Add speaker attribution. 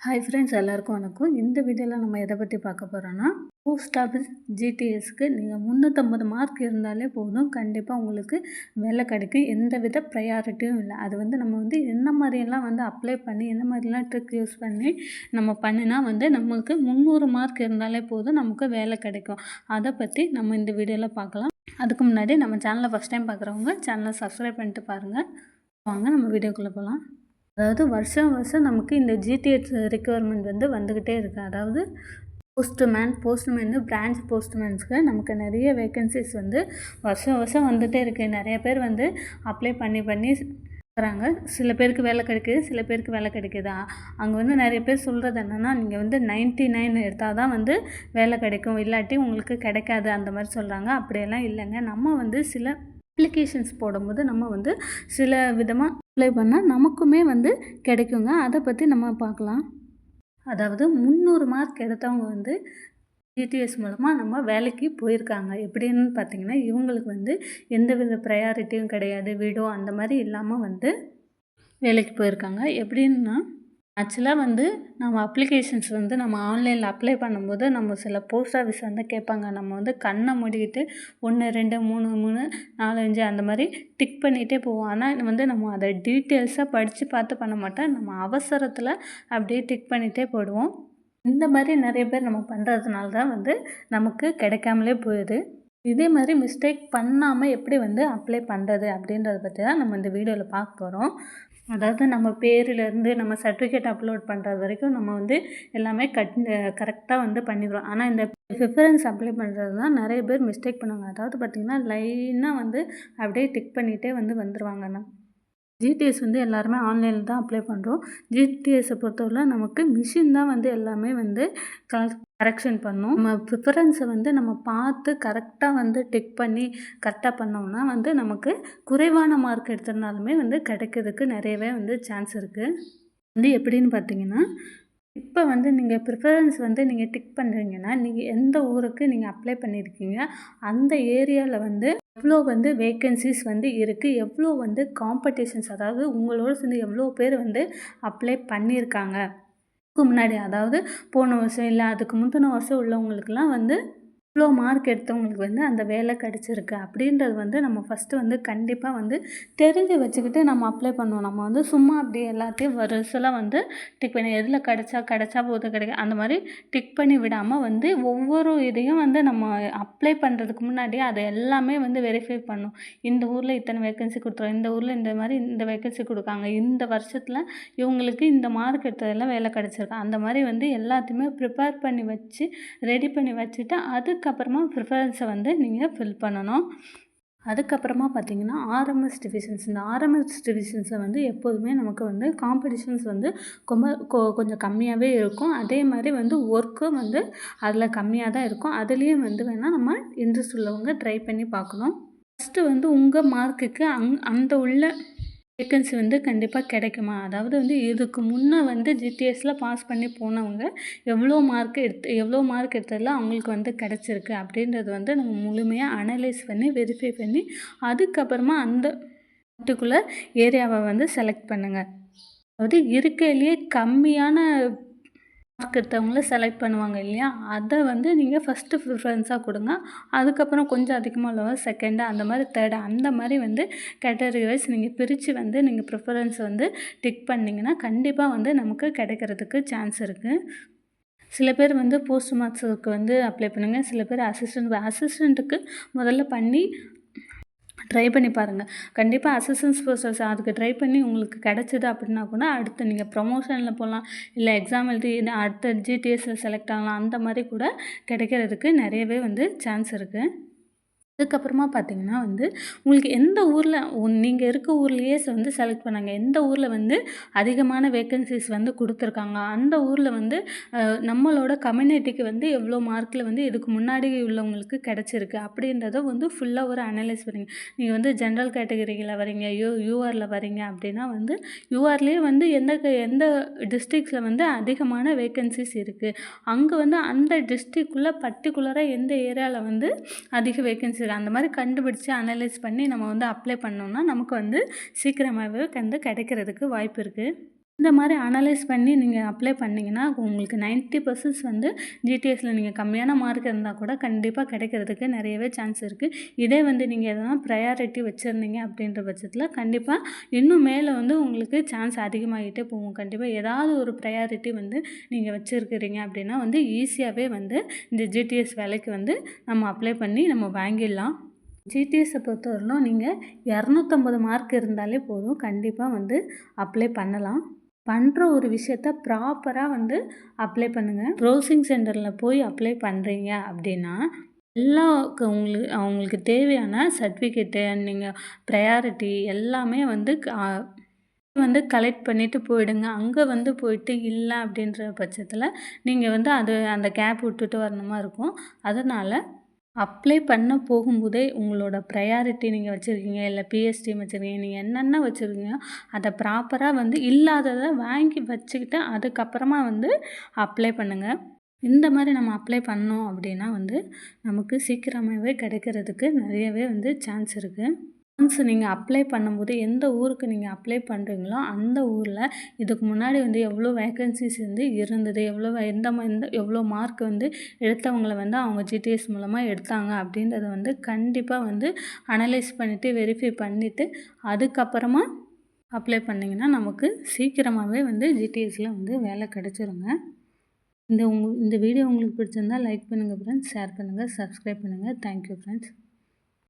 Speaker 1: Hi friends, எல்லாருக்கும் வணக்கம். இந்த வீடியோவில் நம்ம எதை பற்றி பார்க்க போகிறோன்னா, போஸ்ட் ஆஃபீஸ் ஜிடிஎஸ்க்கு நீங்கள் 350 மார்க் இருந்தாலே போதும், கண்டிப்பாக உங்களுக்கு வேலை கிடைக்கும். எந்த வித ப்ரையாரிட்டியும் இல்லை. அது நம்ம என்ன மாதிரியெல்லாம் அப்ளை பண்ணி, என்ன மாதிரிலாம் ட்ரிக் யூஸ் பண்ணி நம்ம பண்ணினா நம்மளுக்கு 300 மார்க் இருந்தாலே போதும், நமக்கு வேலை கிடைக்கும். அதை பற்றி நம்ம இந்த வீடியோவில் பார்க்கலாம். அதுக்கு முன்னாடி நம்ம சேனலை ஃபஸ்ட் டைம் பார்க்குறவங்க சேனலை சப்ஸ்கிரைப் பண்ணிட்டு பாருங்கள். வாங்க நம்ம வீடியோக்குள்ளே போகலாம். அதாவது வருஷம் நமக்கு இந்த ஜிடிஎஸ் ரெக்குயர்மெண்ட் வந்துக்கிட்டே இருக்குது. அதாவது போஸ்ட்மேனு பிரான்ச் போஸ்ட்மேன்ஸ்க்கு நமக்கு நிறைய வேக்கன்சிஸ் வருஷம் வந்துகிட்டே இருக்குது. நிறைய பேர் அப்ளை பண்ணி இருக்கிறாங்க. சில பேருக்கு வேலை கிடைக்குது, சில பேருக்கு வேலை கிடைக்குதா. அங்கே நிறைய பேர் சொல்கிறது என்னென்னா, நீங்கள் 99 எடுத்தால் தான் வேலை கிடைக்கும், இல்லாட்டி உங்களுக்கு கிடைக்காது அந்த மாதிரி சொல்கிறாங்க. அப்படியெல்லாம் இல்லைங்க. நம்ம சில அப்ளிகேஷன்ஸ் போடும்போது நம்ம சில விதமாக அப்ளை பண்ணால் நமக்குமே கிடைக்குங்க. அதை பற்றி நம்ம பார்க்கலாம். அதாவது 300 மார்க் எடுத்தவங்க ஜிடிஎஸ் மூலமாக நம்ம வேலைக்கு போயிருக்காங்க. எப்படின்னு பார்த்தீங்கன்னா, இவங்களுக்கு எந்த வித ப்ரையாரிட்டியும் கிடையாது, வீடோ அந்த மாதிரி இல்லாமல் வேலைக்கு போயிருக்காங்க. எப்படின்னா, ஆக்சுவலாக நம்ம அப்ளிகேஷன்ஸ் நம்ம ஆன்லைனில் அப்ளை பண்ணும்போது நம்ம சில போஸ்ட் ஆஃபீஸ் கேட்பாங்க. நம்ம கண்ணை மூடிக்கிட்டு 1 2 3 3 4 5 அந்த மாதிரி டிக் பண்ணிகிட்டே போவோம். ஆனால் நம்ம அதை டீட்டெயில்ஸாக படித்து பார்த்து பண்ண மாட்டோம். நம்ம அவசரத்தில் அப்படியே டிக் பண்ணிகிட்டே போடுவோம். இந்த மாதிரி நிறைய பேர் நம்ம பண்ணுறதுனால தான் நமக்கு கிடைக்காமலே போயிடுது. இதே மாதிரி மிஸ்டேக் பண்ணாமல் எப்படி அப்ளை பண்ணுறது அப்படின்றத பற்றி தான் நம்ம இந்த வீடியோவில் பார்க்க போகிறோம். அதாவது நம்ம பேரிலேருந்து நம்ம சர்டிஃபிகேட் அப்லோட் பண்ணுறது வரைக்கும் நம்ம எல்லாமே கரெக்டாக பண்ணிடுறோம். ஆனால் இந்த ப்ரிஃபரன்ஸ் அப்ளை பண்ணுறது தான் நிறைய பேர் மிஸ்டேக் பண்ணுவாங்க. அதாவது பார்த்திங்கன்னா, லைனாக அப்படியே டிக் பண்ணிகிட்டே வந்துடுவாங்கண்ணா. ஜிடிஎஸ் எல்லாருமே ஆன்லைனில் தான் அப்ளை பண்ணுறோம். ஜிடிஎஸை பொறுத்தவரை நமக்கு மிஷின் தான் எல்லாமே கரெக்ஷன் பண்ணும். நம்ம ப்ரிஃபரன்ஸை நம்ம பார்த்து கரெக்டாக டிக் பண்ணி கரெக்டாக பண்ணோம்னா நமக்கு குறைவான மார்க் எடுத்திருந்தாலுமே கிடைக்கிறதுக்கு நிறையவே சான்ஸ் இருக்குது. எப்படின்னு பார்த்தீங்கன்னா, இப்போ நீங்கள் ப்ரிஃபரன்ஸ் நீங்கள் டிக் பண்ணுறீங்கன்னா, நீங்கள் எந்த ஊருக்கு நீங்கள் அப்ளை பண்ணியிருக்கீங்க, அந்த ஏரியாவில் எவ்வளோ வேக்கன்சிஸ் இருக்குது, எவ்வளோ காம்படிஷன்ஸ், அதாவது உங்களோட சேர்ந்து எவ்வளோ பேர் அப்ளை பண்ணியிருக்காங்க. அதுக்கு முன்னாடி, அதாவது போன வருஷம் இல்லை அதுக்கு முந்தின வருஷம் உள்ளவங்களுக்குலாம் இவ்வளோ மார்க் எடுத்தவங்களுக்கு அந்த வேலை கிடச்சிருக்கு அப்படின்றது நம்ம ஃபஸ்ட்டு கண்டிப்பாக தெரிஞ்சு வச்சுக்கிட்டு நம்ம அப்ளை பண்ணுவோம். நம்ம சும்மா அப்படியே எல்லாத்தையும் வரிசையில் டிக் பண்ணி எதில் கிடச்சா போது கிடைக்கும் அந்த மாதிரி டிக் பண்ணி விடாமல் ஒவ்வொரு இதையும் நம்ம அப்ளை பண்ணுறதுக்கு முன்னாடியே அதை எல்லாமே வெரிஃபை பண்ணணும். இந்த ஊரில் இத்தனை வேக்கன்சி கொடுத்துருவோம், இந்த ஊரில் இந்த மாதிரி இந்த வேக்கன்சி கொடுக்காங்க, இந்த வருஷத்தில் இவங்களுக்கு இந்த மார்க் எடுத்ததெல்லாம் வேலை கிடச்சிருக்கு, அந்த மாதிரி எல்லாத்தையுமே ப்ரிப்பேர் பண்ணி வச்சு ரெடி பண்ணி வச்சுட்டு அதுக்கப்புறமா ப்ரிஃபரன்ஸை நீங்கள் ஃபில் பண்ணணும். அதுக்கப்புறமா பார்த்திங்கன்னா, ஆர்எம்எஸ் டிவிஷன்ஸ். இந்த ஆர்எம்எஸ் டிவிஷன்ஸில் எப்போதுமே நமக்கு காம்படிஷன்ஸ் கொஞ்சம் கம்மியாகவே இருக்கும். அதே மாதிரி ஒர்க்கும் அதில் கம்மியாக தான் இருக்கும். அதுலேயும் வேணால் நம்ம இன்ட்ரெஸ்ட் உள்ளவங்க ட்ரை பண்ணி பார்க்கணும். ஃபஸ்ட்டு உங்கள் மார்க்குக்கு அந்த உள்ள வேக்கன்சி கண்டிப்பாக கிடைக்குமா, அதாவது இதுக்கு முன்னே ஜிடிஎஸில் பாஸ் பண்ணி போனவங்க எவ்வளோ மார்க் எடுத்ததில் அவங்களுக்கு கிடச்சிருக்கு அப்படின்றது நம்ம முழுமையாக அனலைஸ் பண்ணி வெரிஃபை பண்ணி அதுக்கப்புறமா அந்த பர்டிகுலர் ஏரியாவை செலக்ட் பண்ணுங்கள். அதாவது இருக்கையிலேயே கம்மியான மார்க் எடுத்தவங்கள செலக்ட் பண்ணுவாங்க இல்லையா, அதை நீங்கள் ஃபஸ்ட்டு ப்ரிஃபரன்ஸாக கொடுங்க. அதுக்கப்புறம் கொஞ்சம் அதிகமாக உள்ளவங்க செகண்டு, அந்த மாதிரி தேர்டு, அந்த மாதிரி கேட்டகரி வைஸ் நீங்கள் பிரித்து நீங்கள் ப்ரிஃபரன்ஸ் டிக் பண்ணிங்கன்னா கண்டிப்பாக நமக்கு கிடைக்கிறதுக்கு சான்ஸ் இருக்குது. சில பேர் போஸ்ட் மாஸ்டருக்கு அப்ளை பண்ணுங்கள். சில பேர் அசிஸ்டண்ட்டுக்கு முதல்ல பண்ணி ட்ரை பண்ணி பாருங்கள். கண்டிப்பாக அசிஸ்டன்ஸ் ப்ரொசஸ் அதுக்கு ட்ரை பண்ணி உங்களுக்கு கிடச்சிது அப்படின்னா கூட அடுத்து நீங்கள் ப்ரமோஷனில் போகலாம், இல்லை எக்ஸாம் எழுதி அடுத்த ஜிடிஎஸில் செலக்ட் ஆகலாம். அந்த மாதிரி கூட கிடைக்கிறதுக்கு நிறையவே சான்ஸ் இருக்குது. அதுக்கப்புறமா பார்த்திங்கன்னா உங்களுக்கு எந்த ஊரில் நீங்கள் இருக்க ஊர்லேயே செலக்ட் பண்ணாங்க, எந்த ஊரில் அதிகமான வேக்கன்சிஸ் கொடுத்துருக்காங்க, அந்த ஊரில் நம்மளோட கம்யூனிட்டிக்கு எவ்வளோ மார்க்கில் இதுக்கு முன்னாடி உள்ளவங்களுக்கு கிடச்சிருக்கு அப்படின்றத ஃபுல்லாக ஒரு அனலைஸ் பண்ணுங்க. நீங்கள் ஜென்ரல் கேட்டகரியில் வரீங்க, யூஆரில் வரீங்க அப்படின்னா யூஆர்லேயே எந்த டிஸ்ட்ரிக்ஸில் அதிகமான வேக்கன்சிஸ் இருக்குது, அங்கே அந்த டிஸ்ட்ரிக்குள்ளே பர்டிகுலராக எந்த ஏரியாவில் அதிக வேக்கன்சி அந்த மாதிரி கண்டுபிடிச்சி அனலைஸ் பண்ணி நம்ம அப்ளை பண்ணோம்னா நமக்கு சீக்கிரமாகவே கிடைக்கிறதுக்கு வாய்ப்பு இருக்குது. இந்த மாதிரி அனலைஸ் பண்ணி நீங்கள் அப்ளை பண்ணிங்கன்னா உங்களுக்கு 90% வந்து ஜிடிஎஸில் நீங்கள் கம்மியான மார்க் இருந்தால் கூட கண்டிப்பாக கிடைக்கிறதுக்கு நிறையவே சான்ஸ் இருக்குது. இதே வந்து நீங்கள் எதனா ப்ரையாரிட்டி வச்சுருந்தீங்க அப்படின்ற பட்சத்தில் கண்டிப்பாக இன்னும் மேலே வந்து உங்களுக்கு சான்ஸ் அதிகமாகிட்டே போகும். கண்டிப்பாக ஏதாவது ஒரு ப்ரையாரிட்டி வந்து நீங்கள் வச்சுருக்கிறீங்க அப்படின்னா வந்து ஈஸியாகவே வந்து இந்த ஜிடிஎஸ் வேலைக்கு வந்து நம்ம அப்ளை பண்ணி நம்ம வாங்கிடலாம். ஜிடிஎஸை பொறுத்தவரையிலும் நீங்கள் 250 மார்க் இருந்தாலே போதும், கண்டிப்பாக வந்து அப்ளை பண்ணலாம். பண்ணுற ஒரு விஷயத்த ப்ராப்பராக வந்து அப்ளை பண்ணுங்கள். ப்ரௌசிங் சென்டரில் போய் அப்ளை பண்ணுறீங்க அப்படின்னா எல்லா அவங்களுக்கு தேவையான சர்டிஃபிகேட்டு நீங்கள் ப்ரையாரிட்டி எல்லாமே வந்து கலெக்ட் பண்ணிவிட்டு போயிடுங்க. அங்கே வந்து போயிட்டு இல்லை அப்படின்ற பட்சத்தில் நீங்கள் வந்து அந்த கேப் விட்டுட்டு வரணுமா இருக்கும். அதனால் அப்ளை பண்ண போகும்போதே உங்களோட ப்ரையாரிட்டி நீங்கள் வச்சுருக்கீங்க, இல்லை பிஎஸ்டிஎம் வச்சுருக்கீங்க, நீங்கள் என்னென்ன வச்சுருக்கீங்க அதை ப்ராப்பராக வந்து இல்லாததை வாங்கி வச்சுக்கிட்டு அதுக்கப்புறமா வந்து அப்ளை பண்ணுங்கள். இந்த மாதிரி நம்ம அப்ளை பண்ணோம் அப்படின்னா வந்து நமக்கு சீக்கிரமாகவே கிடைக்கிறதுக்கு நிறையவே வந்து சான்ஸ் இருக்குது. ஒன்ஸ் நீங்கள் அப்ளை பண்ணும்போது எந்த ஊருக்கு நீங்கள் அப்ளை பண்ணுறீங்களோ அந்த ஊரில் இதுக்கு முன்னாடி வந்து எவ்வளோ வேக்கன்சிஸ் வந்து இருந்தது, எவ்வளோ மார்க் வந்து எடுத்தவங்களை வந்து அவங்க ஜிடிஎஸ் மூலமாக எடுத்தாங்க அப்படின்றத வந்து கண்டிப்பாக வந்து அனலைஸ் பண்ணிவிட்டு வெரிஃபை பண்ணிவிட்டு அதுக்கப்புறமா அப்ளை பண்ணிங்கன்னா நமக்கு சீக்கிரமாகவே வந்து ஜிடிஎஸில் வந்து வேலை கிடச்சிருங்க. இந்த வீடியோ உங்களுக்கு பிடிச்சிருந்தால் லைக் பண்ணுங்கள் ஃப்ரெண்ட்ஸ், ஷேர் பண்ணுங்கள், சப்ஸ்கிரைப் பண்ணுங்கள். Thank you friends.